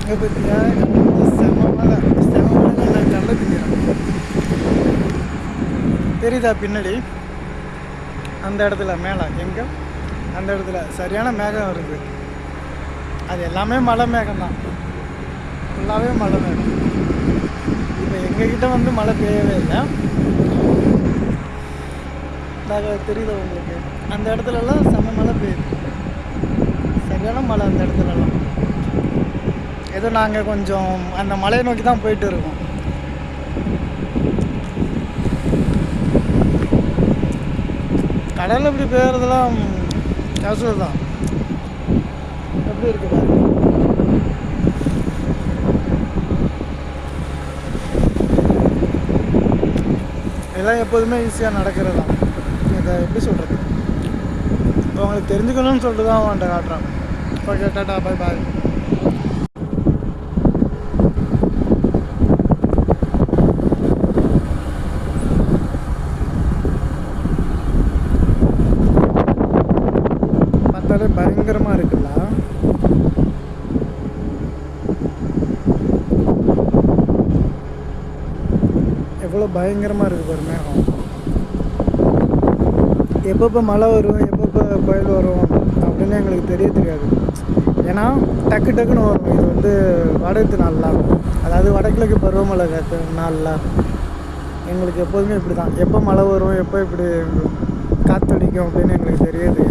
இங்கே பார்த்தியா செம மலை நான் கல்ல திங்கிறேன். தெரியுதா பின்னாடி அந்த இடத்துல மேலே எங்கே அந்த இடத்துல சரியான மேகம் வருது. அது எல்லாமே மழை மேகம் தான், ஃபுல்லாகவே மழை மேகம். இப்போ எங்ககிட்ட வந்து மழை பெய்யவே இல்லை. தெரியுதா உங்களுக்கு அந்த இடத்துலலாம் செம மழை பெய்யுது, சரியான மழை அந்த இடத்துலலாம். ஏதோ நாங்கள் கொஞ்சம் அந்த மலையை நோக்கி தான் போயிட்டு இருக்கோம். கடலில் இப்படி பெய்யறதுலாம் கேஷுவல் தான். எப்படி இருக்கு பாருங்க. இதெல்லாம் எப்போதுமே ஈஸியாக நடக்கிறது தான். இதை எப்படி சொல்கிறது, உங்களுக்கு தெரிஞ்சுக்கணும்னு சொல்லிட்டு தான் அவன்கிட்ட காட்டுறான். ஓகே, டாட்டா, பாய் பாய். பார்த்தாலே பயங்கரமாக இருக்குல்ல. எவ்வளோ பயங்கரமாக இருக்குது பாரு மேகம். எப்பப்போ மழை வரும் எப்பப்போ புயல் வரும் அப்படின்னு எங்களுக்கு தெரியாது. ஏன்னா டக்கு டக்குன்னு வரும். இது வந்து வடக்கு நாளில், அதாவது வடகிழக்கு பருவமழை நாளில் எங்களுக்கு எப்போதுமே இப்படி தான். எப்போ மழை வரும் எப்போ இப்படி காற்றடிக்கும் அப்படின்னு எங்களுக்கு தெரியாது.